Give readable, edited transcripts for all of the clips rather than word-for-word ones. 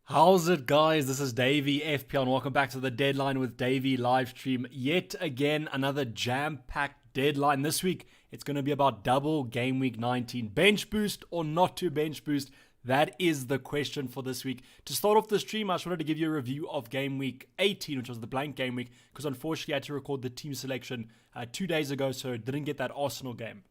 How's it, guys? This is Dayvy FPL, and welcome back to the Deadline with Dayvy Livestream. Yet again, another jam-packed deadline. This week, it's going to be about double game week 19. Bench boost or not to bench boost? That is the question for this week. To start off the stream, I just wanted to give you a review of game week 18, which was the blank game week, because unfortunately I had to record the team selection 2 days ago, so didn't get that Arsenal game.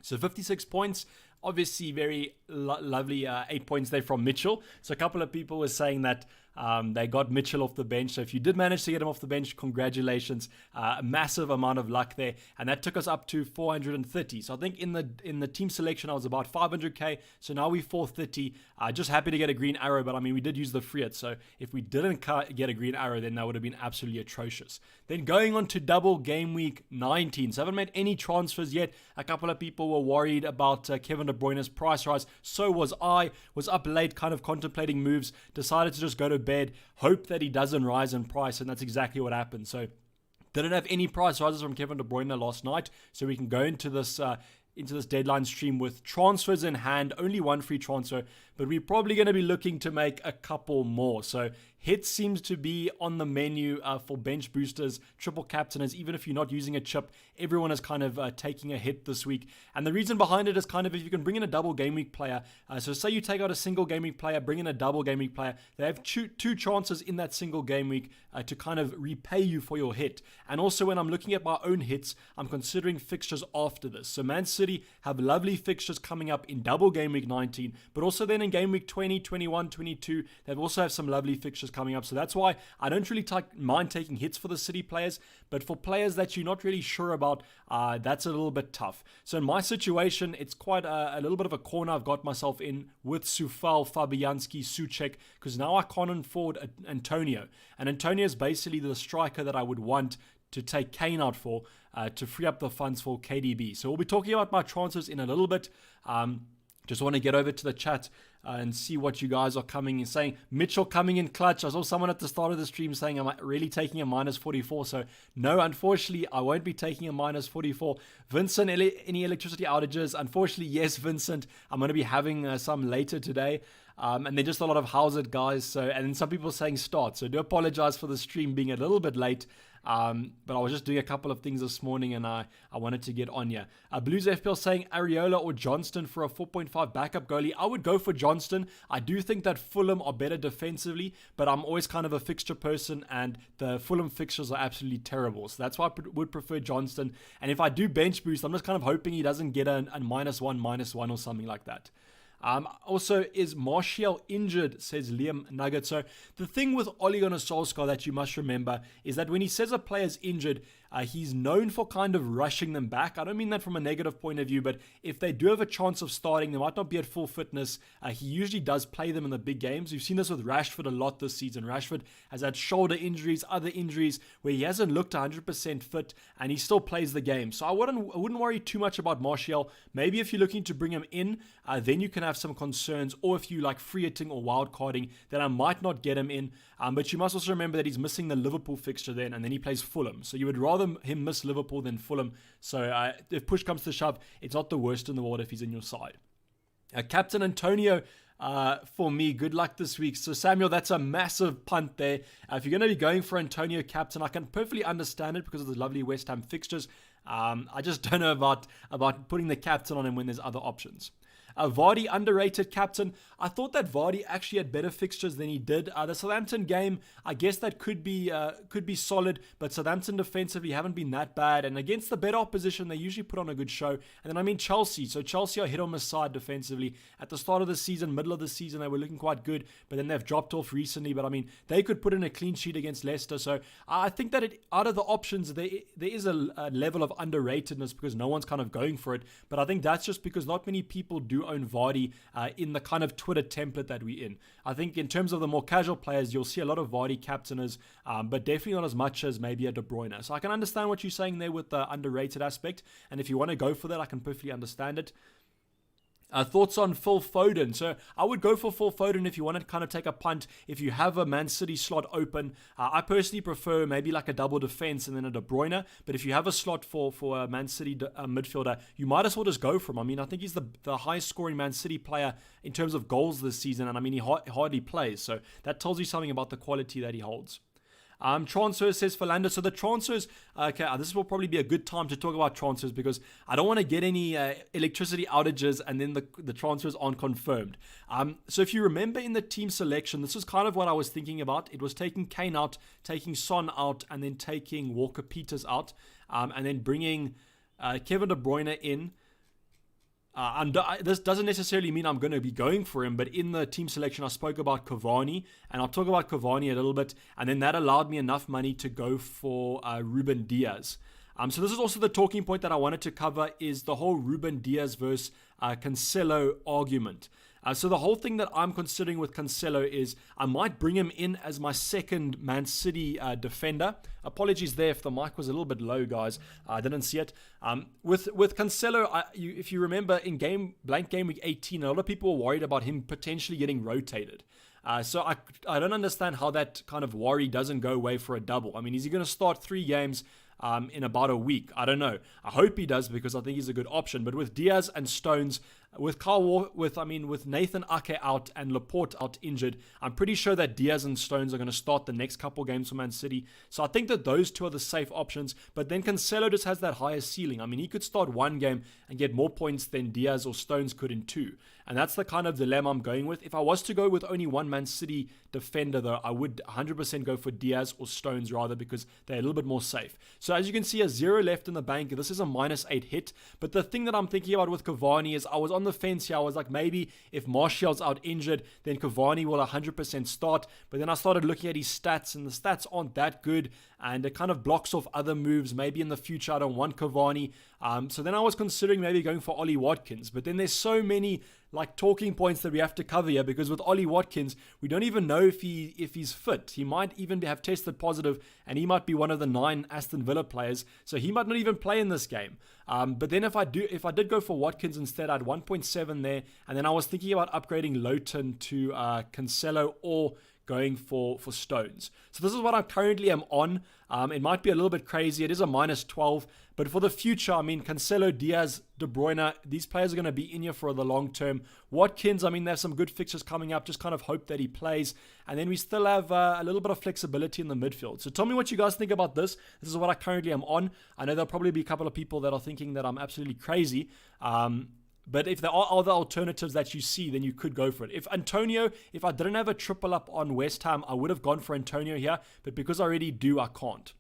So 56 points, obviously very lovely 8 points there from Mitchell. So a couple of people were saying that they got Mitchell off the bench. So if you did manage to get him off the bench, congratulations. A massive amount of luck there. And that took us up to 430. So I think in the team selection, I was about 500k. So now we're 430. Just happy to get a green arrow. But I mean, we did use the free hit. So if we didn't get a green arrow, then that would have been absolutely atrocious. Then going on to double game week 19. So I haven't made any transfers yet. A couple of people were worried about Kevin De Bruyne's price rise. So was I. Was up late, kind of contemplating moves. Decided to just go to bed. Hope that he doesn't rise in price. And that's exactly what happened. So didn't have any price rises from Kevin De Bruyne last night. So we can go into this deadline stream with transfers in hand. Only one free transfer. But we're probably going to be looking to make a couple more. So hit seems to be on the menu for bench boosters, triple captainers. Even if you're not using a chip, everyone is kind of taking a hit this week. And the reason behind it is kind of if you can bring in a double game week player. So say you take out a single game week player, bring in a double game week player. They have two chances in that single game week to kind of repay you for your hit. And also when I'm looking at my own hits, I'm considering fixtures after this. So Man City have lovely fixtures coming up in double game week 19, but also then in game week 20, 21, 22, they also have some lovely fixtures coming up. So that's why I don't really mind taking hits for the City players, but for players that you're not really sure about, that's a little bit tough. So in my situation, it's quite a little bit of a corner I've got myself in with Sufal, Fabianski, Suchek, because now I can't afford Antonio. And Antonio is basically the striker that I would want to take Kane out for to free up the funds for KDB. So we'll be talking about my transfers in a little bit. Just want to get over to the chat and see what you guys are coming and saying. Mitchell coming in clutch. I saw someone at the start of the stream saying, am I really taking a minus 44? So no, unfortunately, I won't be taking a minus 44. Vincent, any electricity outages? Unfortunately, yes, Vincent. I'm going to be having some later today. And then just a lot of how's it, guys. So, and then some people saying start. So I do apologize for the stream being a little bit late. But I was just doing a couple of things this morning and I wanted to get on here. Blues FPL saying Areola or Johnston for a 4.5 backup goalie. I would go for Johnston. I do think that Fulham are better defensively, but I'm always kind of a fixture person and the Fulham fixtures are absolutely terrible. So that's why I would prefer Johnston. And if I do bench boost, I'm just kind of hoping he doesn't get a -1 or something like that. Also, is Martial injured, says Liam Nugget. So the thing with Ole Gunnar Solskjaer that you must remember is that when he says a player's injured, he's known for kind of rushing them back. I don't mean that from a negative point of view, but if they do have a chance of starting, they might not be at full fitness. He usually does play them in the big games. We've seen this with Rashford a lot this season. Rashford has had shoulder injuries, other injuries where he hasn't looked 100% fit and he still plays the game. So I wouldn't worry too much about Martial. Maybe if you're looking to bring him in, then you can have some concerns, or if you like free hitting or wild carding, then I might not get him in. But you must also remember that he's missing the Liverpool fixture then, and then he plays Fulham. So you would rather him miss Liverpool than Fulham. So if push comes to shove, it's not the worst in the world if he's in your side. Captain Antonio, for me, good luck this week. So Samuel, that's a massive punt there. If you're going to be going for Antonio captain, I can perfectly understand it because of the lovely West Ham fixtures. I just don't know about putting the captain on him when there's other options. Vardy, underrated captain. I thought that Vardy actually had better fixtures than he did. The Southampton game, I guess that could be solid, but Southampton defensively haven't been that bad. And against the better opposition, they usually put on a good show. And then I mean Chelsea. So Chelsea are hit on the side defensively. At the start of the season, middle of the season, they were looking quite good, but then they've dropped off recently. But I mean, they could put in a clean sheet against Leicester. So I think that out of the options, there is a level of underratedness because no one's kind of going for it. But I think that's just because not many people do own Vardy in the kind of Twitter template that we're in. I think in terms of the more casual players, you'll see a lot of Vardy captainers, but definitely not as much as maybe a De Bruyne. So I can understand what you're saying there with the underrated aspect, and if you want to go for that, I can perfectly understand it. Thoughts on Phil Foden? So I would go for Phil Foden if you want to kind of take a punt. If you have a Man City slot open, I personally prefer maybe like a double defense and then a De Bruyne. But if you have a slot for a Man City midfielder, you might as well just go for him. I mean, I think he's the highest scoring Man City player in terms of goals this season. And I mean, he hardly plays. So that tells you something about the quality that he holds. Transfers, says Philando. So the transfers, okay, this will probably be a good time to talk about transfers because I don't want to get any electricity outages and then the transfers aren't confirmed. So if you remember in the team selection, this was kind of what I was thinking about. It was taking Kane out, taking Son out, and then taking Walker Peters out, and then bringing Kevin De Bruyne in. This doesn't necessarily mean I'm going to be going for him, but in the team selection, I spoke about Cavani, and I'll talk about Cavani a little bit, and then that allowed me enough money to go for Ruben Diaz. So this is also the talking point that I wanted to cover is the whole Ruben Diaz versus Cancelo argument. So the whole thing that I'm considering with Cancelo is I might bring him in as my second Man City defender. Apologies there if the mic was a little bit low, guys. I didn't see it. With Cancelo, if you remember in blank game week 18, a lot of people were worried about him potentially getting rotated. So I don't understand how that kind of worry doesn't go away for a double. I mean, is he going to start 3 games in about a week? I don't know. I hope he does because I think he's a good option. But with Diaz and Stones, with Nathan Ake out and Laporte out injured, I'm pretty sure that Diaz and Stones are going to start the next couple games for Man City. So I think that those two are the safe options. But then Cancelo just has that higher ceiling. I mean, he could start 1 game and get more points than Diaz or Stones could in 2. And that's the kind of dilemma I'm going with. If I was to go with only one Man City defender, though, I would 100% go for Diaz or Stones rather because they're a little bit more safe. So as you can see, a 0 left in the bank. This is a -8 hit. But the thing that I'm thinking about with Cavani is I was on the fence here. I was like, maybe if Martial's out injured, then Cavani will 100% start. But then I started looking at his stats, and the stats aren't that good. And it kind of blocks off other moves. Maybe in the future, I don't want Cavani. So then I was considering maybe going for Ollie Watkins. But then there's so many talking points that we have to cover here because with Ollie Watkins, we don't even know if he's fit. He might even have tested positive, and he might be one of the 9 Aston Villa players, so he might not even play in this game. But then if I did go for Watkins instead, I had 1.7 there, and then I was thinking about upgrading Lowton to Cancelo or going for Stones. So this is what I currently am on. It might be a little bit crazy. It is a -12. But for the future, I mean, Cancelo, Diaz, De Bruyne, these players are going to be in here for the long term. Watkins, I mean, there's some good fixtures coming up. Just kind of hope that he plays. And then we still have a little bit of flexibility in the midfield. So tell me what you guys think about this. This is what I currently am on. I know there'll probably be a couple of people that are thinking that I'm absolutely crazy. But if there are other alternatives that you see, then you could go for it. If I didn't have a triple up on West Ham, I would have gone for Antonio here. But because I already do, I can't.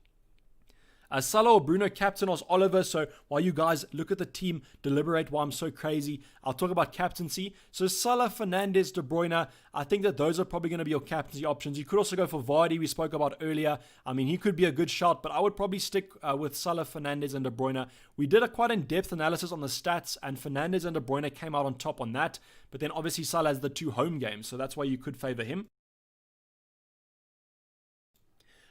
Salah or Bruno, captain or Oliver. So while you guys look at the team, deliberate why I'm so crazy, I'll talk about captaincy. So Salah, Fernandes, De Bruyne, I think that those are probably going to be your captaincy options. You could also go for Vardy, we spoke about earlier. I mean, he could be a good shot, but I would probably stick with Salah, Fernandes, and De Bruyne. We did a quite in-depth analysis on the stats, and Fernandes and De Bruyne came out on top on that. But then obviously Salah has the 2 home games, so that's why you could favor him.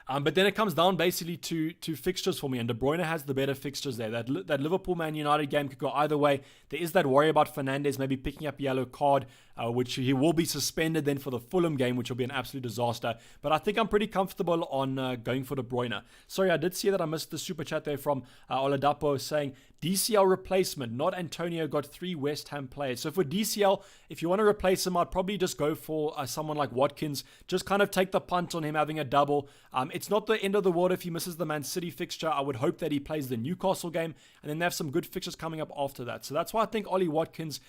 But then it comes down basically to fixtures for me, and De Bruyne has the better fixtures there. That Liverpool-Man United game could go either way. There is that worry about Fernandes maybe picking up a yellow card, which he will be suspended then for the Fulham game, which will be an absolute disaster. But I think I'm pretty comfortable on going for De Bruyne. Sorry, I did see that I missed the super chat there from Oladapo saying, DCL replacement, not Antonio, got 3 West Ham players. So for DCL, if you want to replace him, I'd probably just go for someone like Watkins. Just kind of take the punt on him having a double. It's not the end of the world if he misses the Man City fixture. I would hope that he plays the Newcastle game, and then they have some good fixtures coming up after that. So that's why I think Ollie Watkins,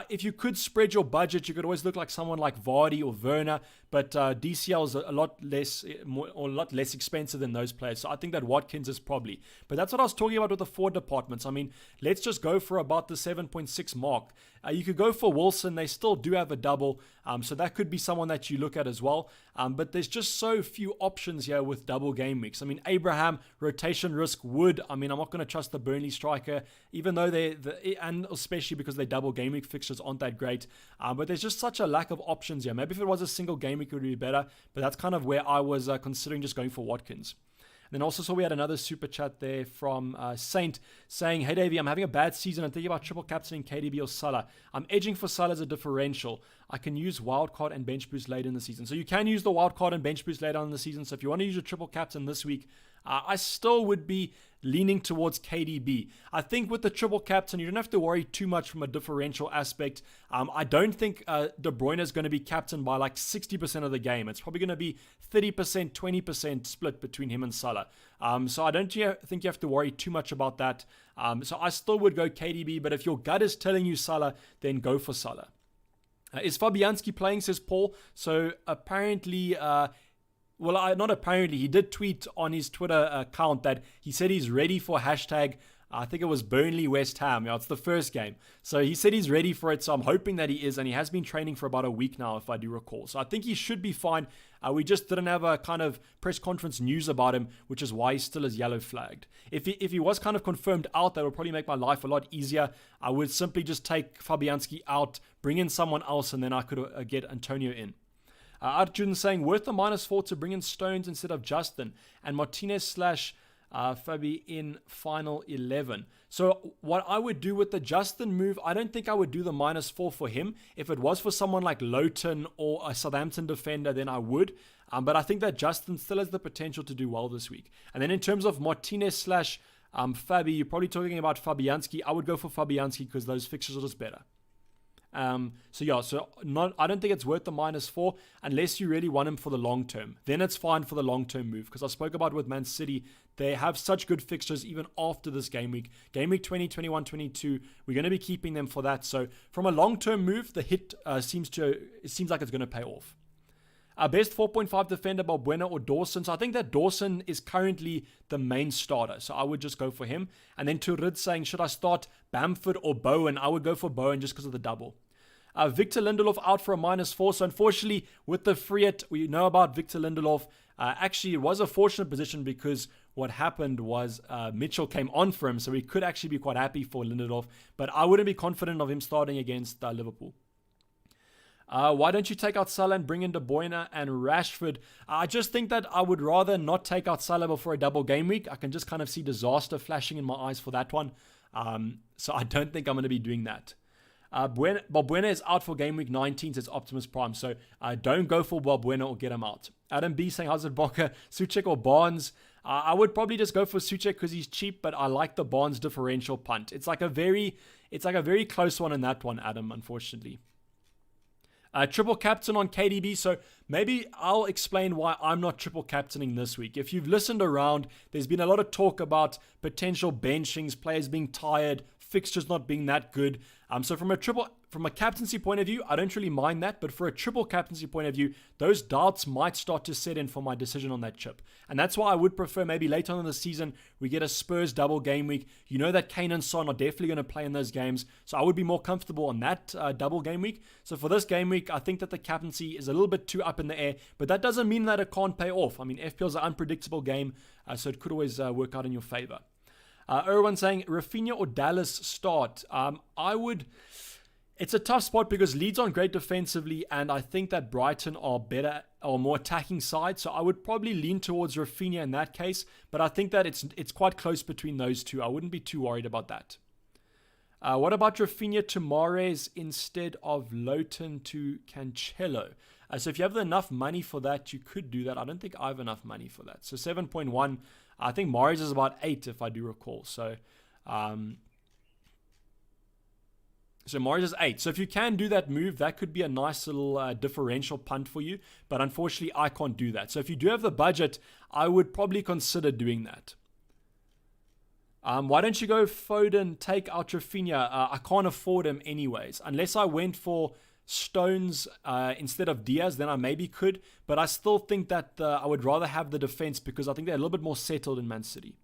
if you could spread your budget, you could always look like someone like Vardy or Werner, but DCL is a lot less expensive than those players. So I think that Watkins is probably. But that's what I was talking about with the forward departments. I mean, let's just go for about the 7.6 mark. You could go for Wilson. They still do have a double, so that could be someone that you look at as well. But there's just so few options here with double game weeks. I mean, Abraham, rotation risk, Wood. I mean, I'm not going to trust the Burnley striker, even though and especially because their double game week fixtures aren't that great. But there's just such a lack of options here. Maybe if it was a single game week, it would be better. But that's kind of where I was considering just going for Watkins. then also saw we had another super chat there from Saint saying, "Hey Dayvy, I'm having a bad season. I'm thinking about triple captaining KDB or Salah. I'm edging for Salah as a differential. I can use wildcard and bench boost later in the season." So you can use the wildcard and bench boost later on in the season. So if you want to use your triple captain this week, I still would be leaning towards KDB. I think with the triple captain, you don't have to worry too much from a differential aspect. I don't think De Bruyne is going to be captain by like 60% of the game. It's probably going to be 30%, 20% split between him and Salah. So I don't think you have to worry too much about that. So I still would go KDB, but if your gut is telling you Salah, then go for Salah. Is Fabianski playing, says Paul. So apparently... not apparently, he did tweet on his Twitter account that he said he's ready for hashtag, I think it was Burnley West Ham. It's the first game. So he said he's ready for it, so I'm hoping that he is, and he has been training for about a week now, if I do recall. So I think he should be fine. We just didn't have a kind of press conference news about him, which is why he still is yellow flagged. If he was kind of confirmed out, that would probably make my life a lot easier. I would simply just take Fabianski out, bring in someone else, and then I could get Antonio in. Arjun saying, worth the -4 to bring in Stones instead of Justin, and Martinez / Fabi in final 11. So what I would do with the Justin move, I don't think I would do the -4 for him. If it was for someone like Lowton or a Southampton defender, then I would. But I think that Justin still has the potential to do well this week. And then in terms of Martinez / Fabi, you're probably talking about Fabianski. I would go for Fabianski because those fixtures are just better. I don't think it's worth the -4 unless you really want him for the long term. Then it's fine for the long term move, because I spoke about with Man City, they have such good fixtures even after this game week. Game week 20, 21, 22, we're going to be keeping them for that. So from a long term move, the hit seems like it's going to pay off. Our best 4.5 defender, Balbuena or Dawson. So I think that Dawson is currently the main starter. So I would just go for him. And then Turid saying, should I start Bamford or Bowen? I would go for Bowen just because of the double. Victor Lindelof out for a -4. So unfortunately, with the free hit, we know about Victor Lindelof. Actually, it was a fortunate position because what happened was Mitchell came on for him. So we could actually be quite happy for Lindelof. But I wouldn't be confident of him starting against Liverpool. Why don't you take out Salah and bring in De Bruyne and Rashford? I just think that I would rather not take out Salah before a double game week. I can just kind of see disaster flashing in my eyes for that one. So I don't think I'm going to be doing that. Balbuena is out for game week 19, says Optimus Prime. So don't go for Balbuena or get him out. Adam B saying, how's it, Boca? Souček or Barnes? I would probably just go for Souček because he's cheap, but I like the Barnes differential punt. It's like a very close one in that one, Adam, unfortunately. Triple captain on KDB, so maybe I'll explain why I'm not triple captaining this week. If you've listened around, there's been a lot of talk about potential benchings, players being tired, fixtures not being that good. So from a captaincy point of view, I don't really mind that, but for a triple captaincy point of view, those doubts might start to set in for my decision on that chip. And that's why I would prefer maybe later on in the season, we get a Spurs double game week. You know that Kane and Son are definitely going to play in those games, so I would be more comfortable on that double game week. So for this game week, I think that the captaincy is a little bit too up in the air, but that doesn't mean that it can't pay off. I mean, FPL is an unpredictable game, so it could always work out in your favor. Erwan saying, Rafinha or Dallas start? It's a tough spot because Leeds aren't great defensively, and I think that Brighton are better or more attacking side. So I would probably lean towards Rafinha in that case, but I think that it's quite close between those two. I wouldn't be too worried about that. What about Rafinha to Mahrez instead of Lowton to Cancelo? So if you have enough money for that, you could do that. I don't think I have enough money for that. So 7.1, I think Mahrez is about 8 if I do recall. So Mahrez is 8. So if you can do that move, that could be a nice little differential punt for you. But unfortunately, I can't do that. So if you do have the budget, I would probably consider doing that. Why don't you go Foden, take out Rafinha? I can't afford him anyways. Unless I went for Stones instead of Diaz, then I maybe could. But I still think that I would rather have the defense because I think they're a little bit more settled in Man City.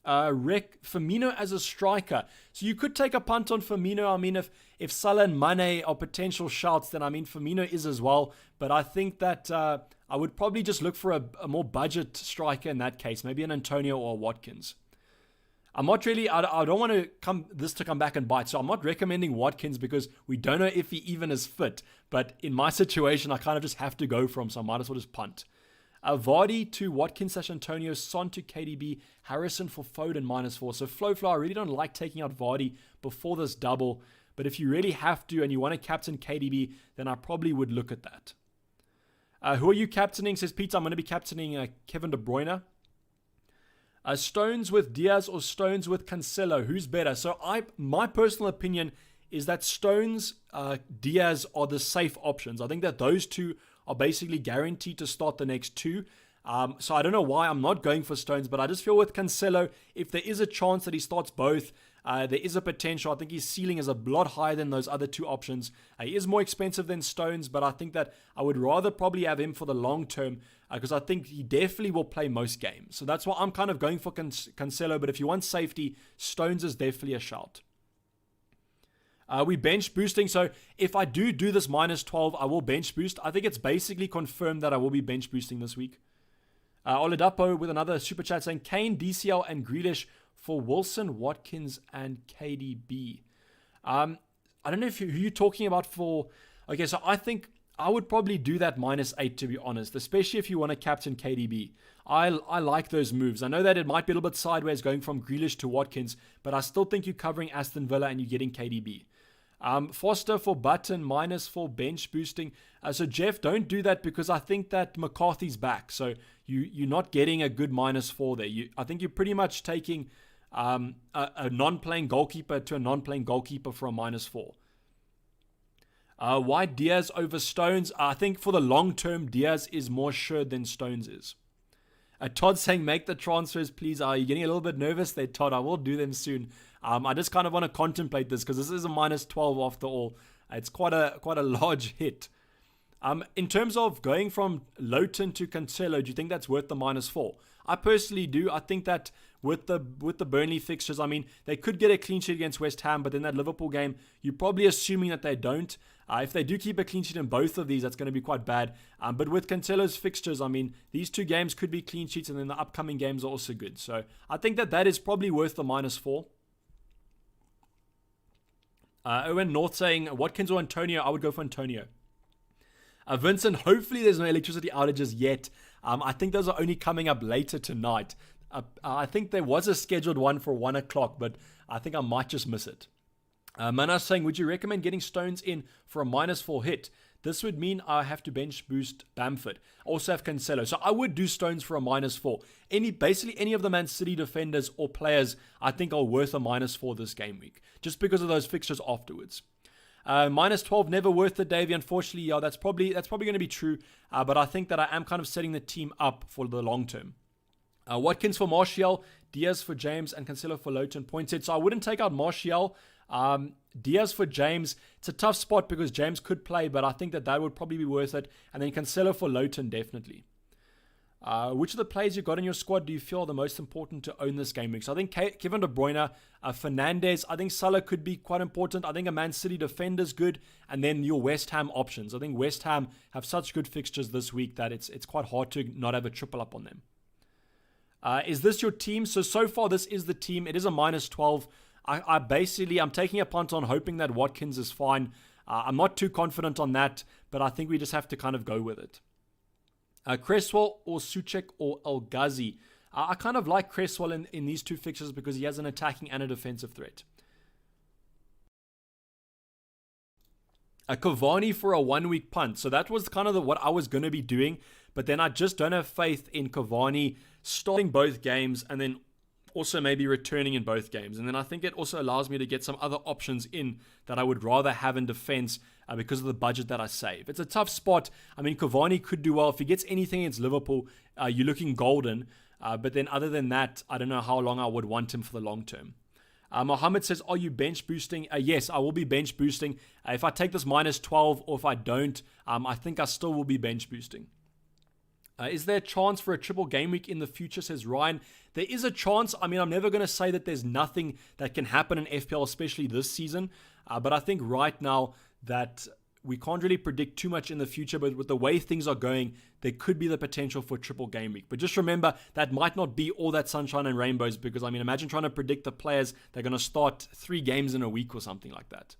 Firmino as a striker. So you could take a punt on Firmino. I mean, if Salah and Mane are potential shouts, then I mean, Firmino is as well. But I think that I would probably just look for a more budget striker in that case. Maybe an Antonio or a Watkins. I'm not really, I don't want to come back and bite. So I'm not recommending Watkins because we don't know if he even is fit. But in my situation, I kind of just have to go for him. So I might as well just punt. Vardy to Watkins / Antonio, Son to KDB, Harrison for Foden -4. So Flow, I really don't like taking out Vardy before this double. But if you really have to and you want to captain KDB, then I probably would look at that. Who are you captaining? Says Peter. I'm going to be captaining Kevin De Bruyne. Stones with Diaz or Stones with Cancelo? Who's better? So my personal opinion is that Stones, Diaz are the safe options. I think that those two are basically guaranteed to start the next two. So I don't know why I'm not going for Stones, but I just feel with Cancelo, if there is a chance that he starts both, there is a potential. I think his ceiling is a lot higher than those other two options. He is more expensive than Stones, but I think that I would rather probably have him for the long term because I think he definitely will play most games. So that's why I'm kind of going for Cancelo, but if you want safety, Stones is definitely a shout. We bench boosting. So if I do this -12, I will bench boost. I think it's basically confirmed that I will be bench boosting this week. Oladapo with another super chat saying Kane, DCL, and Grealish for Wilson, Watkins, and KDB. I don't know who you're talking about for. Okay, so I think I would probably do that -8 to be honest, especially if you want to captain KDB. I like those moves. I know that it might be a little bit sideways going from Grealish to Watkins, but I still think you're covering Aston Villa and you're getting KDB. Foster for Button, -4 bench boosting. So Jeff, don't do that because I think that McCarthy's back. So you're not getting a good -4 there. I think you're pretty much taking a non-playing goalkeeper to a non-playing goalkeeper for a -4. Why Diaz over Stones? I think for the long term, Diaz is more sure than Stones is. Todd saying, make the transfers, please. Are you getting a little bit nervous there, Todd? I will do them soon. I just kind of want to contemplate this because this is a -12 after all. It's quite a large hit. In terms of going from Lowton to Cancelo, do you think that's worth the -4? I personally do. I think that with the Burnley fixtures, I mean, they could get a clean sheet against West Ham, but in that Liverpool game, you're probably assuming that they don't. If they do keep a clean sheet in both of these, that's going to be quite bad. But with Cancelo's fixtures, I mean, these two games could be clean sheets, and then the upcoming games are also good. So I think that is probably worth the -4. Owen North saying, Watkins or Antonio? I would go for Antonio. Vincent, hopefully there's no electricity outages yet. I think those are only coming up later tonight. I think there was a scheduled one for 1 o'clock, but I think I might just miss it. Manas saying, would you recommend getting Stones in for a -4 hit? This would mean I have to bench boost Bamford. Also have Cancelo. So I would do Stones for a -4. Basically any of the Man City defenders or players I think are worth a -4 this game week. Just because of those fixtures afterwards. -12 never worth it, Dayvy. Unfortunately, yeah, that's probably going to be true. But I think that I am kind of setting the team up for the long term. Watkins for Martial, Diaz for James, and Cancelo for Lowton. Pointed. So I wouldn't take out Martial. Diaz for James. It's a tough spot because James could play, but I think that would probably be worth it. And then Cancelo for Lowton, definitely. Which of the players you got in your squad do you feel are the most important to own this game week? So I think Kevin De Bruyne, Fernandes, I think Salah could be quite important. I think a Man City defender is good. And then your West Ham options. I think West Ham have such good fixtures this week that it's quite hard to not have a triple up on them. Is this your team? So far, this is the team. It is a -12. I'm taking a punt on hoping that Watkins is fine. I'm not too confident on that, but I think we just have to kind of go with it. Cresswell or Souček or El Ghazi. I kind of like Cresswell in these two fixtures because he has an attacking and a defensive threat. Cavani for a 1 week punt. So that was kind of what I was going to be doing, but then I just don't have faith in Cavani starting both games and then also maybe returning in both games. And then I think it also allows me to get some other options in that I would rather have in defense because of the budget that I save. It's a tough spot. I mean, Cavani could do well. If he gets anything against Liverpool, you're looking golden. But then other than that, I don't know how long I would want him for the long term. Mohammed says, are you bench boosting? Yes, I will be bench boosting. If I take this -12 or if I don't, I think I still will be bench boosting. Is there a chance for a triple game week in the future, says Ryan? There is a chance. I mean, I'm never going to say that there's nothing that can happen in FPL, especially this season. But I think right now that we can't really predict too much in the future. But with the way things are going, there could be the potential for triple game week. But just remember, that might not be all that sunshine and rainbows. Because, I mean, imagine trying to predict the players that are going to start 3 games in a week or something like that.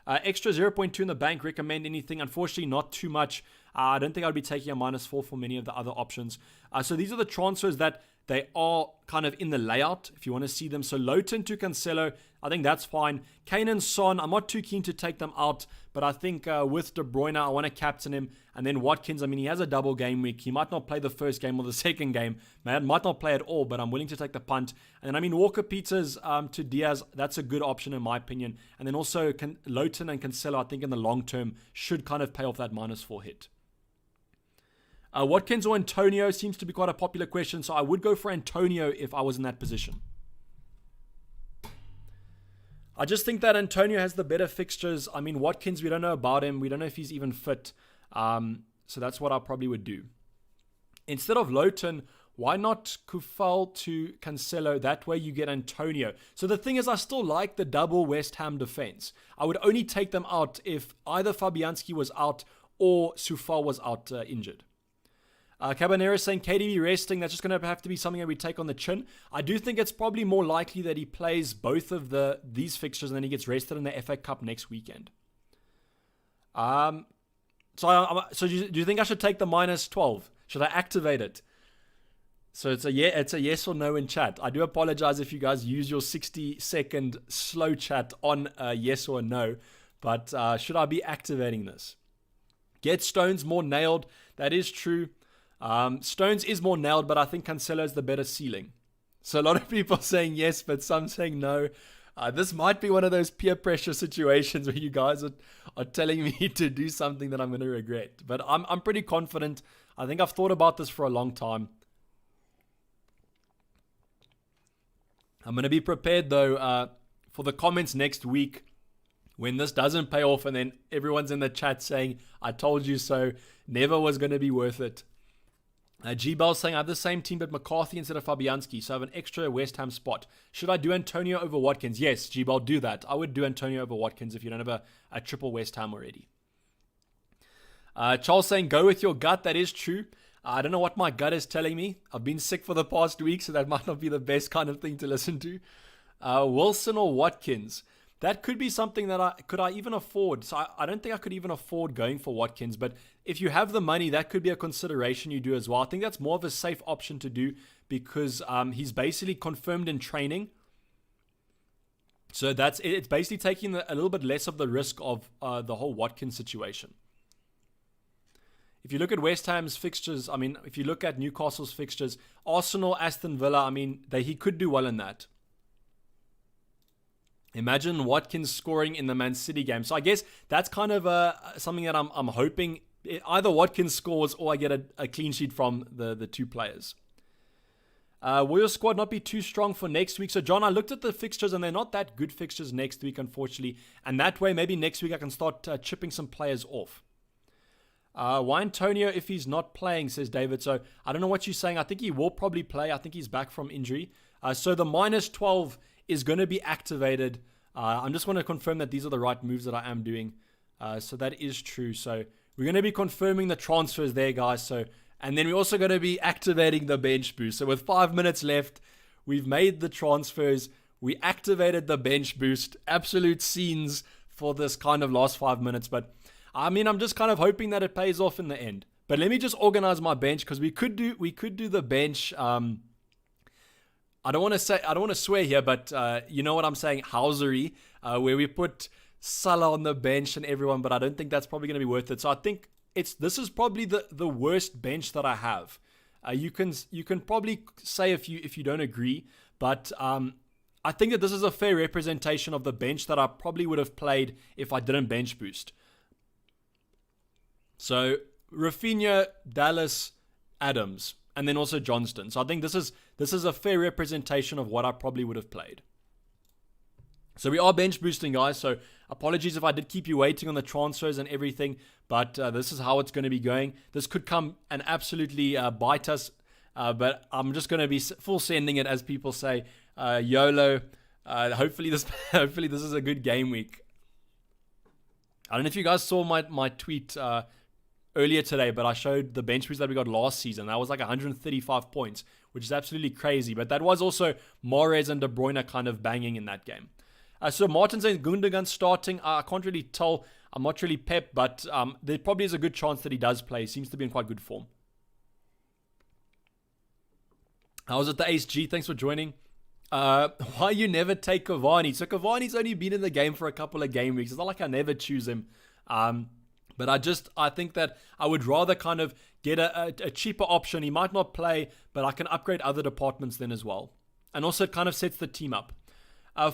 Extra 0.2 in the bank, recommend anything? Unfortunately, not too much. I don't think I'd be taking a -4 for many of the other options. So these are the transfers that they are kind of in the layout, if you want to see them. So Lowton to Cancelo, I think that's fine. Kane and Son, I'm not too keen to take them out, but I think with De Bruyne, I want to captain him. And then Watkins, I mean, he has a double game week. He might not play the first game or the second game. Man, might not play at all, but I'm willing to take the punt. And then, I mean, Walker-Peters to Diaz, that's a good option in my opinion. And then also Lowton and Cancelo, I think in the long term, should kind of pay off that -4 hit. Watkins or Antonio seems to be quite a popular question, so I would go for Antonio if I was in that position. I just think that Antonio has the better fixtures. I mean, Watkins, we don't know about him. We don't know if he's even fit. So that's what I probably would do. Instead of Lowton, why not Kufal to Cancelo? That way you get Antonio. So the thing is, I still like the double West Ham defense. I would only take them out if either Fabianski was out or Sufal was out injured. Cabanera saying KDB resting, that's just going to have to be something that we take on the chin. I do think it's probably more likely that he plays both of these fixtures and then he gets rested in the FA Cup next weekend. So do you think I should take the -12? Should I activate it? So it's a yes or no in chat. I do apologize if you guys use your 60-second slow chat on yes or no, but should I be activating this? Get Stones more nailed. That is true. Stones is more nailed, but I think Cancelo is the better ceiling. So a lot of people saying yes, but some saying no. This might be one of those peer pressure situations where you guys are telling me to do something that I'm going to regret. But I'm pretty confident. I think I've thought about this for a long time. I'm going to be prepared, though, for the comments next week when this doesn't pay off and then everyone's in the chat saying, I told you so, never was going to be worth it. G-Bell saying, I have the same team but McCarthy instead of Fabianski, so I have an extra West Ham spot. Should I do Antonio over Watkins? Yes, G-Bell, do that. I would do Antonio over Watkins if you don't have a triple West Ham already. Charles saying, go with your gut. That is true. I don't know what my gut is telling me. I've been sick for the past week, so that might not be the best kind of thing to listen to. Wilson or Watkins? That could be something that I even afford. So I don't think I could even afford going for Watkins. But if you have the money, that could be a consideration you do as well. I think that's more of a safe option to do because he's basically confirmed in training. So it's basically taking a little bit less of the risk of the whole Watkins situation. If you look at West Ham's fixtures, I mean, if you look at Newcastle's fixtures, Arsenal, Aston Villa, I mean, he could do well in that. Imagine Watkins scoring in the Man City game. So I guess that's kind of something that I'm hoping. Either Watkins scores or I get a clean sheet from the two players. Will your squad not be too strong for next week? So John, I looked at the fixtures and they're not that good fixtures next week, unfortunately. And that way, maybe next week I can start chipping some players off. Why Antonio if he's not playing, says David. So I don't know what you're saying. I think he will probably play. I think he's back from injury. So the -12 is going to be activated. I'm just want to confirm that these are the right moves that I am doing. So that is true. So we're going to be confirming the transfers there, guys. So, and then we're also going to be activating the bench boost. So with 5 minutes left, we've made the transfers. We activated the bench boost. Absolute scenes for this kind of last 5 minutes. But I mean, I'm just kind of hoping that it pays off in the end. But let me just organize my bench because we could do the bench. I don't want to swear here, but you know what I'm saying, housery, where we put Salah on the bench and everyone, but I don't think that's probably going to be worth it. So I think this is probably the worst bench that I have. You can probably say if you don't agree, but I think that this is a fair representation of the bench that I probably would have played if I didn't bench boost. So Rafinha, Dallas, Adams, and then also Johnston. So I think this is a fair representation of what I probably would have played. So we are bench boosting, guys. So apologies if I did keep you waiting on the transfers and everything, but this is how it's going to be going. This could come and absolutely bite us, but I'm just going to be full sending it, as people say. YOLO. Hopefully this is a good game week. I don't know if you guys saw my tweet earlier today, but I showed the bench boost that we got last season. That was like 135 points, which is absolutely crazy. But that was also Mahrez and De Bruyne kind of banging in that game. So Martin saying Gundogan starting. I can't really tell. I'm not really pep, but there probably is a good chance that he does play. He seems to be in quite good form. I was at the Ace G. Thanks for joining. Why you never take Cavani? So Cavani's only been in the game for a couple of game weeks. It's not like I never choose him. But I think that I would rather kind of get a cheaper option. He might not play, but I can upgrade other departments then as well. And also it kind of sets the team up.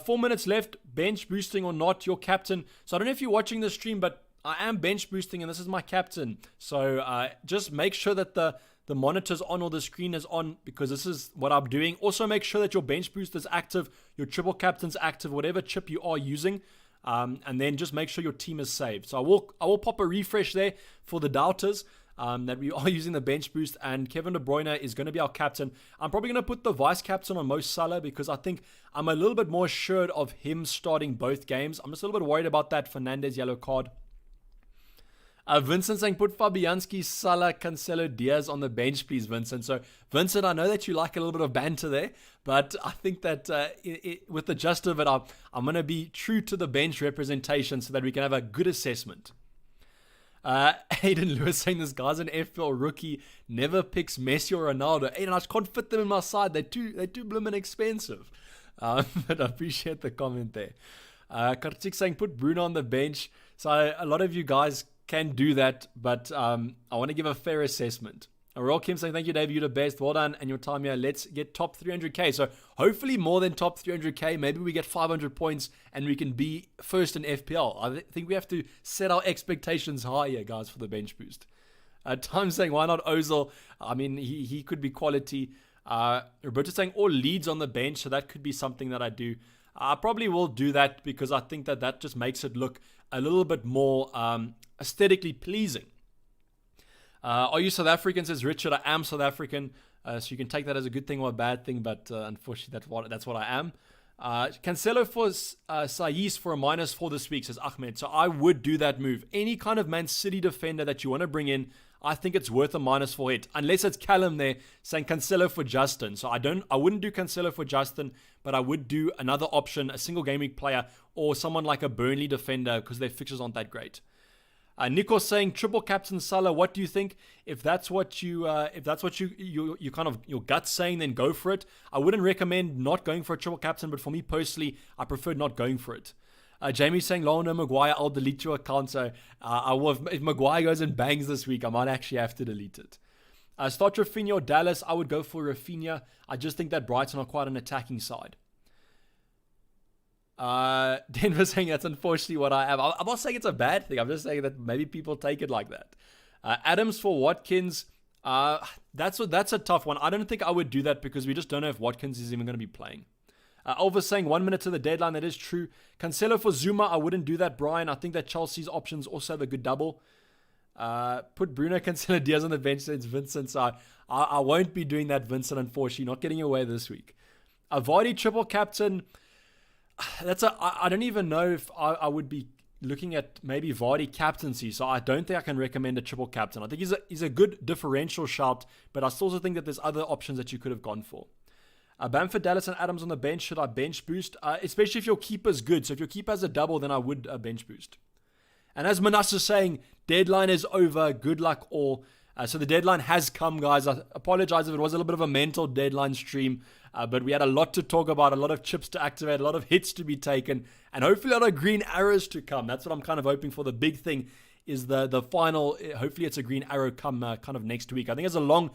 4 minutes left, bench boosting or not, your captain. So I don't know if you're watching the stream, but I am bench boosting and this is my captain. So just make sure that the monitor's on or the screen is on because this is what I'm doing. Also make sure that your bench boost is active, your triple captain's active, whatever chip you are using. And then just make sure your team is saved. So I will pop a refresh there for the doubters. That we are using the bench boost, and Kevin De Bruyne is going to be our captain. I'm probably going to put the vice captain on Mo Salah because I think I'm a little bit more assured of him starting both games. I'm just a little bit worried about that Fernandes yellow card. Vincent saying, put Fabianski, Salah, Cancelo, Diaz on the bench, please, Vincent. So, Vincent, I know that you like a little bit of banter there, but I think that with the gist of it, I'm going to be true to the bench representation so that we can have a good assessment. Aiden Lewis saying this guy's an FPL rookie, never picks Messi or Ronaldo. Aiden, I just can't fit them in my side. They're too blooming expensive. But I appreciate the comment there. Kartik saying put Bruno on the bench. So a lot of you guys can do that, but I want to give a fair assessment. Royal Kim saying, thank you, Dave. You're the best. Well done. And your time here. Let's get top 300k. So hopefully more than top 300k. Maybe we get 500 points and we can be first in FPL. I think we have to set our expectations higher, guys, for the bench boost. Time saying, why not Ozil? I mean, he could be quality. Roberto saying, all leads on the bench. So that could be something that I do. I probably will do that because I think that just makes it look a little bit more aesthetically pleasing. Are you South African, says Richard? I am South African, so you can take that as a good thing or a bad thing, but unfortunately that's what I am. Cancelo for Saiz for a -4 this week, says Ahmed. So I would do that move. Any kind of Man City defender that you want to bring in, I think it's worth a -4 hit. Unless it's Callum there saying Cancelo for Justin. So I wouldn't do Cancelo for Justin, but I would do another option, a single game week player, or someone like a Burnley defender because their fixtures aren't that great. Nico saying triple captain Salah. What do you think? If that's what you kind of your gut's saying, then go for it. I wouldn't recommend not going for a triple captain, but for me personally, I prefer not going for it. Jamie saying Lionel Maguire, I'll delete your account. So I will. If Maguire goes and bangs this week, I might actually have to delete it. Start Rafinha or Dallas. I would go for Rafinha. I just think that Brighton are quite an attacking side. Denver saying that's unfortunately what I am. I'm not saying it's a bad thing. I'm just saying that maybe people take it like that. Adams for Watkins. That's a tough one. I don't think I would do that because we just don't know if Watkins is even going to be playing. Elvis saying 1 minute to the deadline. That is true. Cancelo for Zuma. I wouldn't do that, Brian. I think that Chelsea's options also have a good double. Put Bruno, Cancelo, Diaz on the bench, says Vincent. So I won't be doing that, Vincent, unfortunately. Not getting away this week. Vardy triple captain. I don't even know if I would be looking at maybe Vardy captaincy, so I don't think I can recommend a triple captain. I think he's a good differential shout, but I still also think that there's other options that you could have gone for. Bamford, Dallas, and Adams on the bench. Should I bench boost? Especially if your keeper's good. So if your keeper has a double, then I would bench boost. And as Manasseh is saying, deadline is over. Good luck all. So the deadline has come, guys. I apologize if it was a little bit of a mental deadline stream, but we had a lot to talk about, a lot of chips to activate, a lot of hits to be taken, and hopefully a lot of green arrows to come. That's what I'm kind of hoping for. The big thing is the final. Hopefully it's a green arrow come kind of next week. I think there's a long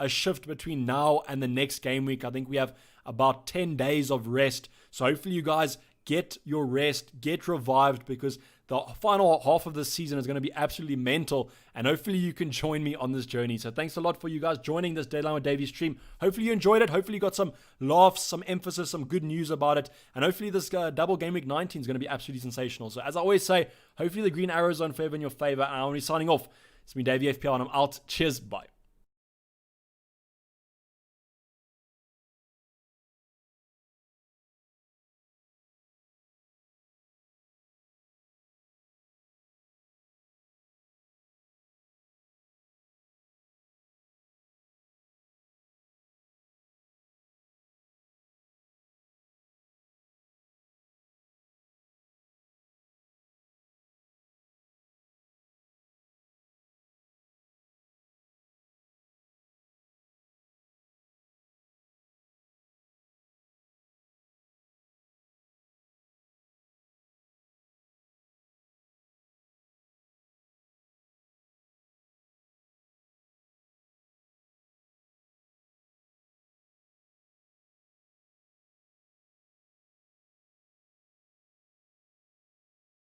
shift between now and the next game week. I think we have about 10 days of rest. So hopefully you guys get your rest, get revived, because the final half of the season is going to be absolutely mental, and hopefully you can join me on this journey. So thanks a lot for you guys joining this Deadline with Dayvy stream. Hopefully you enjoyed it. Hopefully you got some laughs, some emphasis, some good news about it, and hopefully this double Game Week 19 is going to be absolutely sensational. So as I always say, hopefully the green arrows are in your favor, and I'm only signing off. It's me, Dayvy FPL, and I'm out. Cheers, bye.